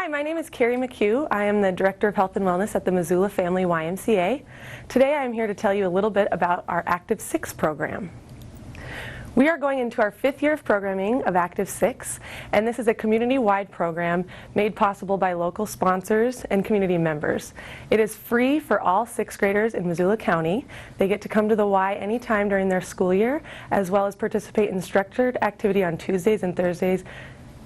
Hi, my name is Keri McHugh. I am the Director of Health and Wellness at the Missoula YMCA. Today I am here to tell you a little bit about our Active 6 program. We are going into our 5th year of programming of Active 6, and this is a community-wide program made possible by local sponsors and community members. It is free for all 6th graders in Missoula County. They get to come to the Y anytime during their school year, as well as participate in structured activity on Tuesdays and Thursdays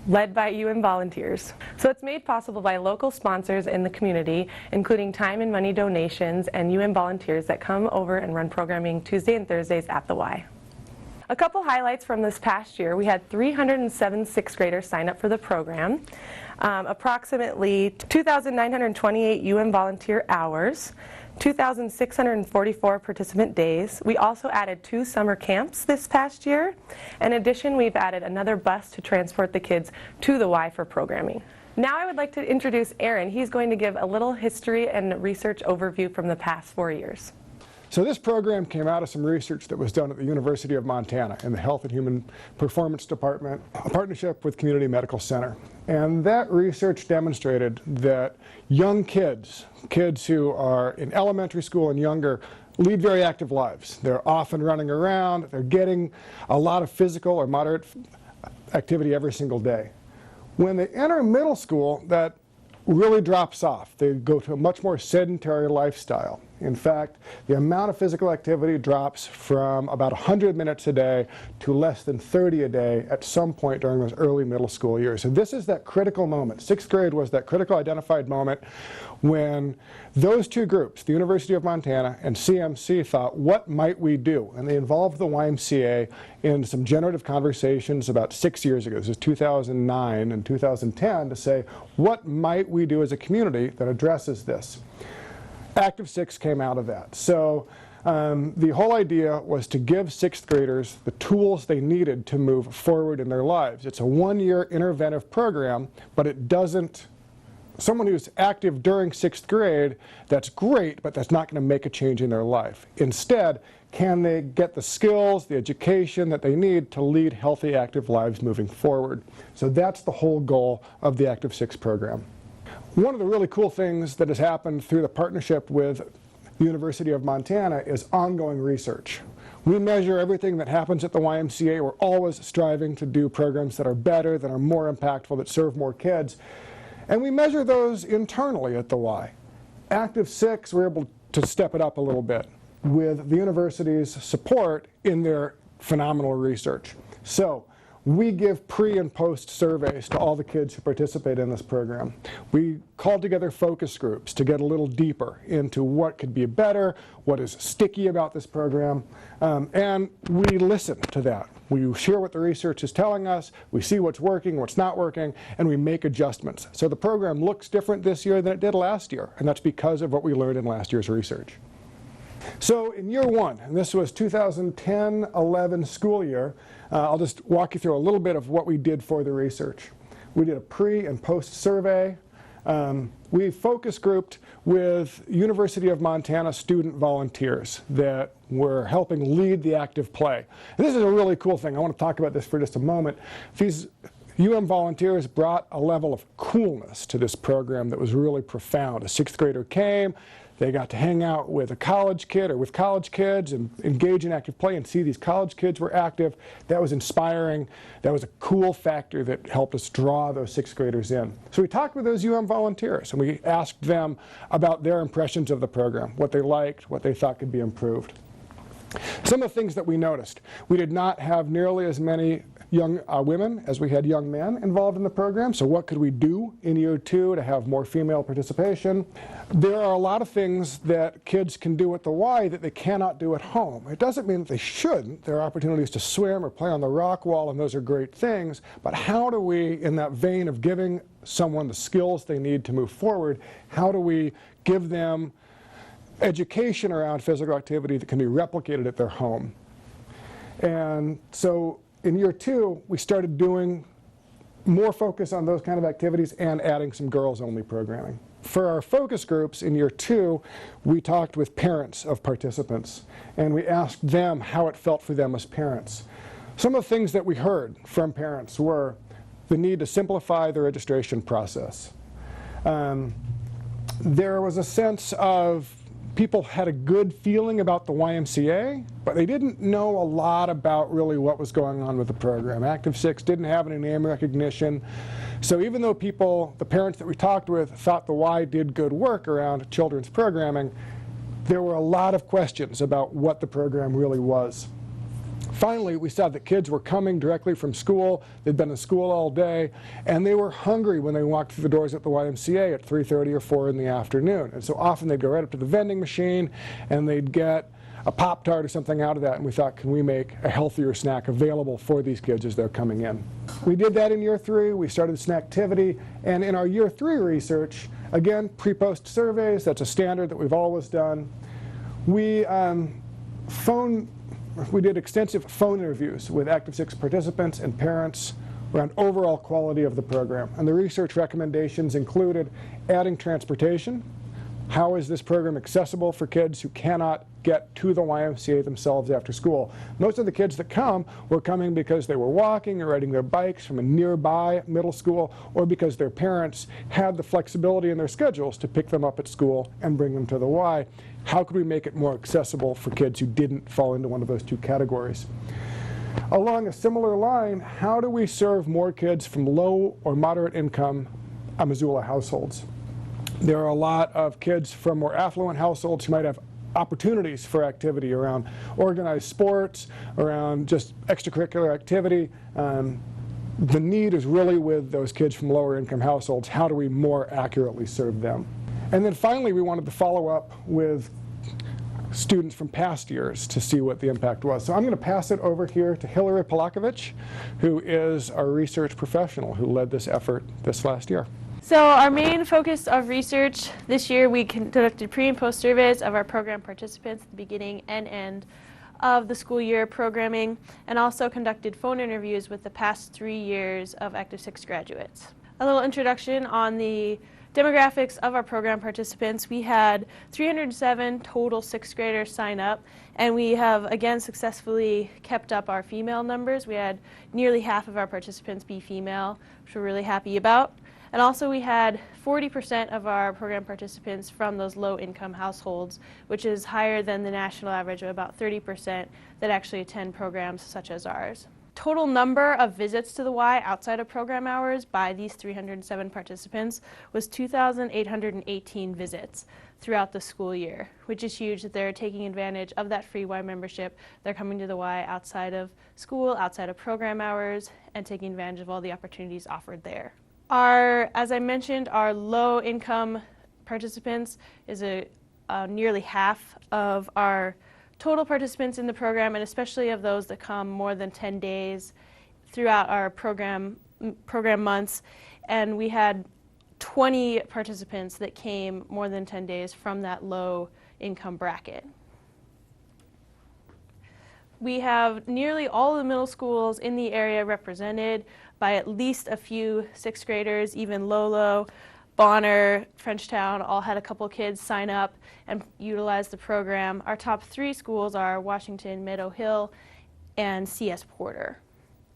led by volunteers. So it's made possible by local sponsors in the community, including time and money donations and volunteers that come over and run programming Tuesday and Thursdays at the Y. A couple highlights from this past year: we had 307 6th graders sign up for the program, approximately 2,928 volunteer hours, 2,644 participant days. We also added 2 summer camps this past year. In addition, we've added another bus to transport the kids to the Y for programming. Now I would like to introduce Aaron. He's going to give a little history and research overview from the past 4 years. So this program came out of some research that was done at the University of Montana in the Health and Human Performance Department, a partnership with Community Medical Center. And that research demonstrated that young kids who are in elementary school and younger, lead very active lives. They're often running around, they're getting a lot of physical or moderate activity every single day. When they enter middle school, that really drops off. They go to a much more sedentary lifestyle. In fact, the amount of physical activity drops from about 100 minutes a day to less than 30 a day at some point during those early middle school years. And this is that critical moment. 6th grade was that critical identified moment when those two groups, the University of Montana and CMC, thought, what might we do? And they involved the YMCA in some generative conversations about 6 years ago. This is 2009 and 2010, to say, what might we do as a community that addresses this? Active 6 came out of that. So the whole idea was to give 6th graders the tools they needed to move forward in their lives. It's a 1-year interventive program, but it doesn't, someone who's active during 6th grade, that's great, but that's not going to make a change in their life. Instead, can they get the skills, the education that they need to lead healthy, active lives moving forward? So that's the whole goal of the Active 6 program. One of the really cool things that has happened through the partnership with the University of Montana is ongoing research. We measure everything that happens at the YMCA. We're always striving to do programs that are better, that are more impactful, that serve more kids. And we measure those internally at the Y. Active 6, we're able to step it up a little bit with the university's support in their phenomenal research. So we give pre and post surveys to all the kids who participate in this program. We call together focus groups to get a little deeper into what could be better, what is sticky about this program, and we listen to that. We share what the research is telling us, we see what's working, what's not working, and we make adjustments. So the program looks different this year than it did last year, and that's because of what we learned in last year's research. So in year 1, and this was 2010-11 school year, I'll just walk you through a little bit of what we did for the research. We did a pre and post survey. We focus grouped with University of Montana student volunteers that were helping lead the active play. And this is a really cool thing. I want to talk about this for just a moment. These volunteers brought a level of coolness to this program that was really profound. A 6th grader came. They got to hang out with a college kid or with college kids and engage in active play and see these college kids were active. That was inspiring. That was a cool factor that helped us draw those 6th graders in. So we talked with those volunteers and we asked them about their impressions of the program, what they liked, what they thought could be improved. Some of the things that we noticed: we did not have nearly as many young women as we had young men involved in the program. So what could we do in year 2 to have more female participation? There are a lot of things that kids can do at the Y that they cannot do at home. It doesn't mean that they shouldn't. There are opportunities to swim or play on the rock wall, and those are great things. But how do we, in that vein of giving someone the skills they need to move forward, how do we give them education around physical activity that can be replicated at their home? And so in year 2, we started doing more focus on those kind of activities and adding some girls-only programming. For our focus groups in year 2, we talked with parents of participants, and we asked them how it felt for them as parents. Some of the things that we heard from parents were the need to simplify the registration process, There was a sense of people had a good feeling about the YMCA, but they didn't know a lot about really what was going on with the program. Active 6 didn't have any name recognition. So even though the parents that we talked with, thought the Y did good work around children's programming, there were a lot of questions about what the program really was. Finally, we saw that kids were coming directly from school. They'd been in school all day, and they were hungry when they walked through the doors at the YMCA at 3:30 or 4 in the afternoon. And so often they'd go right up to the vending machine, and they'd get a Pop-Tart or something out of that, and we thought, can we make a healthier snack available for these kids as they're coming in? We did that in year 3. We started Snacktivity, and in our year 3 research, again, pre-post surveys, that's a standard that we've always done. We did extensive phone interviews with Active 6 participants and parents around overall quality of the program. And the research recommendations included adding transportation. How is this program accessible for kids who cannot get to the YMCA themselves after school? Most of the kids that come were coming because they were walking or riding their bikes from a nearby middle school, or because their parents had the flexibility in their schedules to pick them up at school and bring them to the Y. How could we make it more accessible for kids who didn't fall into one of those two categories? Along a similar line, how do we serve more kids from low or moderate income Missoula households? There are a lot of kids from more affluent households who might have opportunities for activity around organized sports, around just extracurricular activity. The need is really with those kids from lower income households. How do we more accurately serve them? And then finally, we wanted to follow up with students from past years to see what the impact was. So I'm going to pass it over here to Hillary Polakovich, who is our research professional who led this effort this last year. So our main focus of research this year, we conducted pre and post surveys of our program participants at the beginning and end of the school year programming, and also conducted phone interviews with the past 3 years of Active 6 graduates. A little introduction on the demographics of our program participants. We had 307 total 6th graders sign up, and we have again successfully kept up our female numbers. We had nearly half of our participants be female, which we're really happy about. And also we had 40% of our program participants from those low-income households, which is higher than the national average of about 30% that actually attend programs such as ours. Total number of visits to the Y outside of program hours by these 307 participants was 2,818 visits throughout the school year, which is huge that they're taking advantage of that free Y membership. They're coming to the Y outside of school, outside of program hours, and taking advantage of all the opportunities offered there. As I mentioned, our low-income participants is nearly half of our total participants in the program, and especially of those that come more than 10 days throughout our program months. And we had 20 participants that came more than 10 days from that low-income bracket. We have nearly all of the middle schools in the area represented by at least a few 6th graders. Even Lolo, Bonner, Frenchtown all had a couple kids sign up and utilize the program. Our top 3 schools are Washington, Meadow Hill, and CS Porter.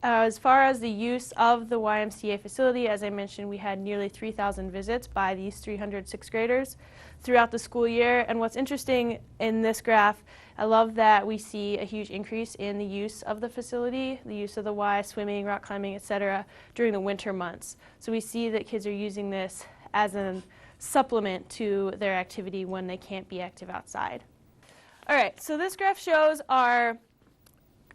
As far as the use of the YMCA facility, as I mentioned, we had nearly 3,000 visits by these 300 6th graders throughout the school year. And what's interesting in this graph, I love that we see a huge increase in the use of the facility, the use of the Y, swimming, rock climbing, etc., during the winter months. So we see that kids are using this as a supplement to their activity when they can't be active outside. All right, so this graph shows our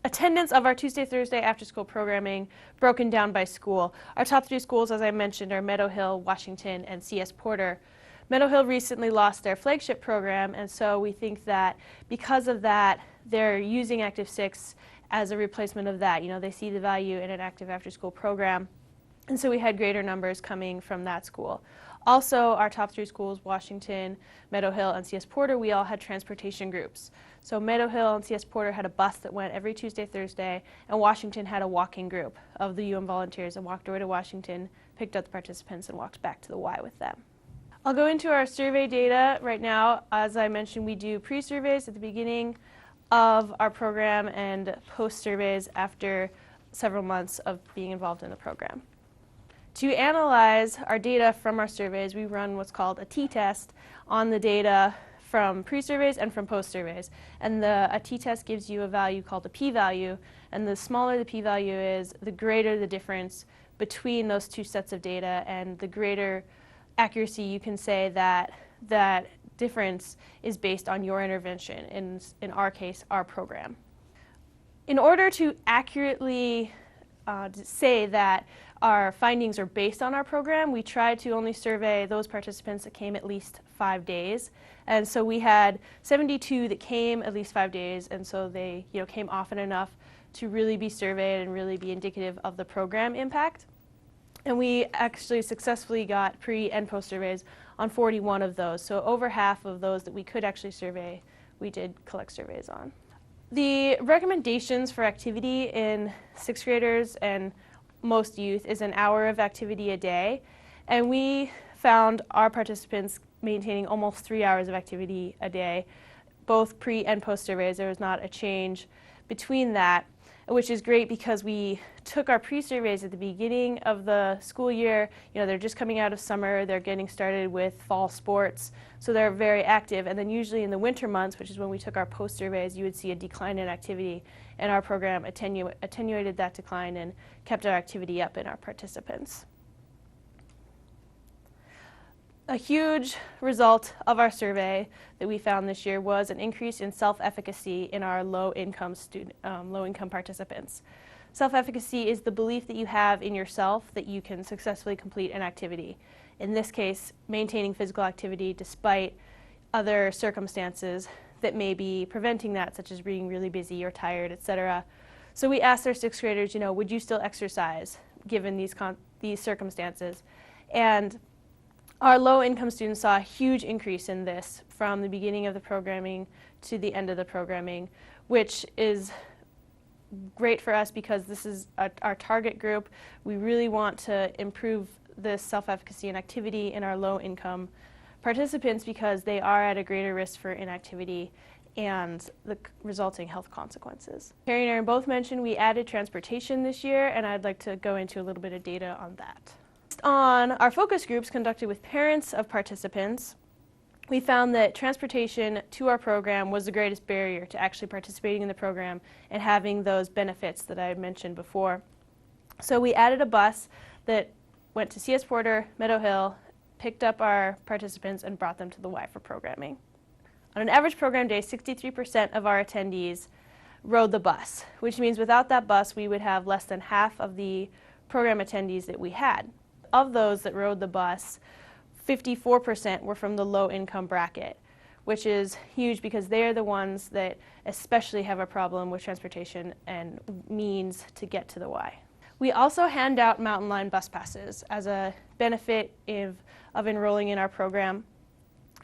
attendance of our Tuesday, Thursday after-school programming broken down by school. Our top 3 schools, as I mentioned, are Meadow Hill, Washington, and CS Porter. Meadow Hill recently lost their flagship program, and so we think that because of that, they're using Active 6 as a replacement of that. You know, they see the value in an active after-school program, and so we had greater numbers coming from that school. Also, our top 3 schools, Washington, Meadow Hill, and CS Porter, we all had transportation groups. So Meadow Hill and CS Porter had a bus that went every Tuesday, Thursday, and Washington had a walking group of the UM volunteers and walked over to Washington, picked up the participants, and walked back to the Y with them. I'll go into our survey data right now. As I mentioned, we do pre-surveys at the beginning of our program and post-surveys after several months of being involved in the program. To analyze our data from our surveys, we run what's called a t-test on the data from pre-surveys and from post-surveys. And a t-test gives you a value called a p-value, and the smaller the p-value is, the greater the difference between those two sets of data, and the greater accuracy you can say that that difference is based on your intervention, in our case, our program. In order to accurately say that our findings are based on our program, we tried to only survey those participants that came at least 5 days. And so we had 72 that came at least 5 days, and so they came often enough to really be surveyed and really be indicative of the program impact. And we actually successfully got pre and post surveys on 41 of those. So over half of those that we could actually survey, we did collect surveys on. The recommendations for activity in 6th graders and most youth is an hour of activity a day. And we found our participants maintaining almost 3 hours of activity a day, both pre and post surveys. There was not a change between that, which is great because we took our pre-surveys at the beginning of the school year. They're just coming out of summer, they're getting started with fall sports, so they're very active. And then usually in the winter months, which is when we took our post-surveys, you would see a decline in activity, and our program attenuated that decline and kept our activity up in our participants. A huge result of our survey that we found this year was an increase in self-efficacy in our low-income participants. Self-efficacy is the belief that you have in yourself that you can successfully complete an activity. In this case, maintaining physical activity despite other circumstances that may be preventing that, such as being really busy or tired, etc. So we asked our 6th graders, would you still exercise given these circumstances? And our low-income students saw a huge increase in this from the beginning of the programming to the end of the programming, which is great for us because this is our target group. We really want to improve this self-efficacy and activity in our low-income participants because they are at a greater risk for inactivity and the resulting health consequences. Keri and Aaron both mentioned we added transportation this year, and I'd like to go into a little bit of data on that. On our focus groups conducted with parents of participants, we found that transportation to our program was the greatest barrier to actually participating in the program and having those benefits that I mentioned before. So we added a bus that went to CS Porter, Meadow Hill, picked up our participants and brought them to the Y for programming. On an average program day, 63% of our attendees rode the bus, which means without that bus we would have less than half of the program attendees that we had. Of those that rode the bus, 54% were from the low-income bracket, which is huge because they're the ones that especially have a problem with transportation and means to get to the Y. We also hand out Mountain Line bus passes as a benefit of enrolling in our program,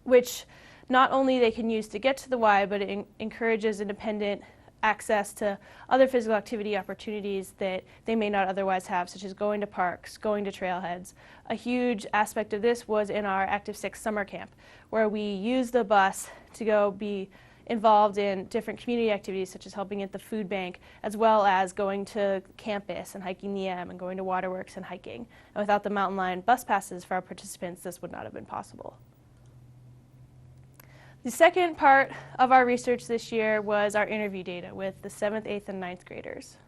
which not only they can use to get to the Y, but it encourages independent access to other physical activity opportunities that they may not otherwise have, such as going to parks, going to trailheads. A huge aspect of this was in our Active 6 summer camp, where we used the bus to go be involved in different community activities, such as helping at the food bank, as well as going to campus and hiking the M and going to waterworks and hiking. And without the Mountain Line bus passes for our participants, this would not have been possible. The second part of our research this year was our interview data with the 7th, 8th, and 9th graders.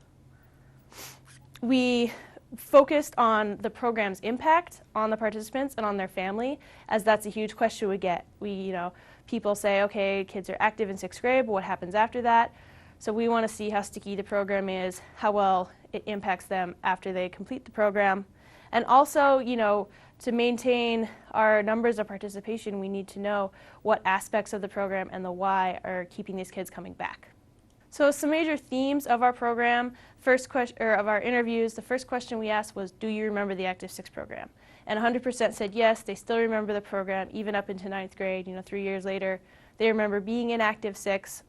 We focused on the program's impact on the participants and on their family, as that's a huge question we get. People say, okay, kids are active in 6th grade, but what happens after that? So we want to see how sticky the program is, how well it impacts them after they complete the program. And also, to maintain our numbers of participation, we need to know what aspects of the program and the why are keeping these kids coming back. So some major themes of our program, of our interviews, the first question we asked was, do you remember the Active 6 program? And 100% said yes, they still remember the program, even up into 9th grade, 3 years later. They remember being in Active 6.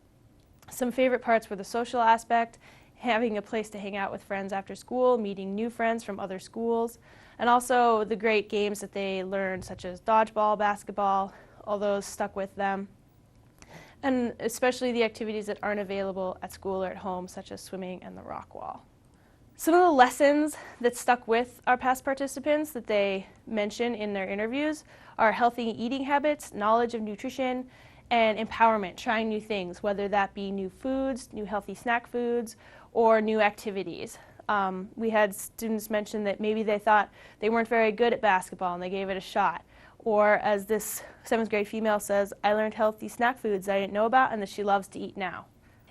Some favorite parts were the social aspect, having a place to hang out with friends after school, meeting new friends from other schools, and also the great games that they learned, such as dodgeball, basketball. All those stuck with them. And especially the activities that aren't available at school or at home, such as swimming and the rock wall. Some of the lessons that stuck with our past participants that they mention in their interviews are healthy eating habits, knowledge of nutrition, and empowerment, trying new things, whether that be new foods, new healthy snack foods, or new activities. We had students mention that maybe they thought they weren't very good at basketball and they gave it a shot. Or as this 7th grade female says, I learned healthy snack foods I didn't know about and that she loves to eat now.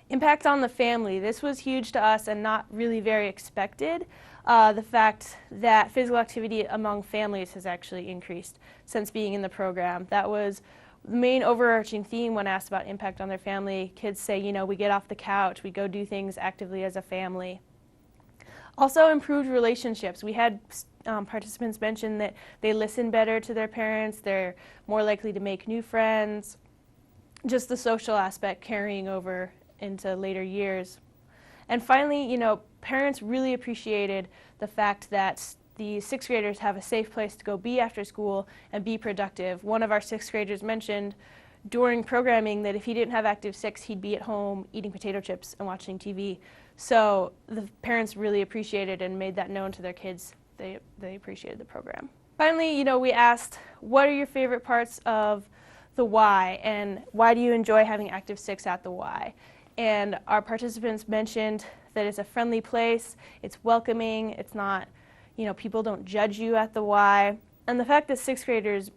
Impact on the family. This was huge to us and not really very expected. The fact that physical activity among families has actually increased since being in the program. That was the main overarching theme when asked about impact on their family. Kids say, you know, we get off the couch, we go do things actively as a family. Also improved relationships. We had participants mention that they listen better to their parents, they're more likely to make new friends. Just the social aspect carrying over into later years. And finally, you know, parents really appreciated the fact that the 6th graders have a safe place to go be after school and be productive. One of our 6th graders mentioned during programming that if he didn't have Active 6, he'd be at home eating potato chips and watching TV. So the parents really appreciated and made that known to their kids. They appreciated the program. Finally, you know, we asked, what are your favorite parts of the Y, and why do you enjoy having Active 6 at the Y? And our participants mentioned that it's a friendly place, it's welcoming, it's not, you know, people don't judge you at the Y. And the fact that 6th graders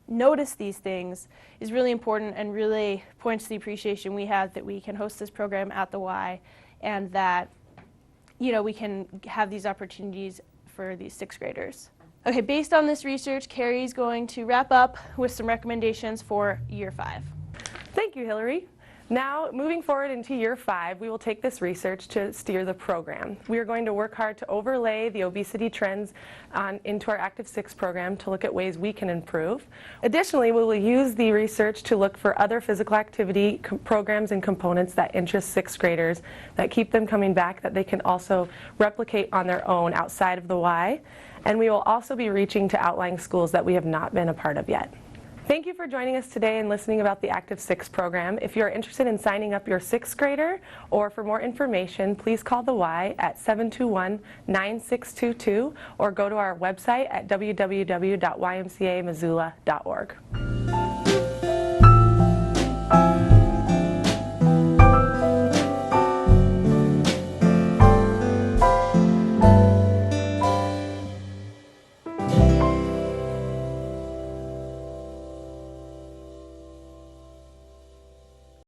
notice these things is really important and really points to the appreciation we have that we can host this program at the Y and that, you know, we can have these opportunities for these 6th graders. Okay, based on this research, Keri's going to wrap up with some recommendations for Year 5. Thank you, Hillary. Now, moving forward into Year 5, we will take this research to steer the program. We are going to work hard to overlay the obesity trends into our Active 6 program to look at ways we can improve. Additionally, we will use the research to look for other physical activity programs and components that interest 6th graders, that keep them coming back, that they can also replicate on their own outside of the Y. And we will also be reaching to outlying schools that we have not been a part of yet. Thank you for joining us today and listening about the Active 6 program. If you are interested in signing up your 6th grader or for more information, please call the Y at 721-9622 or go to our website at www.ymcamissoula.org.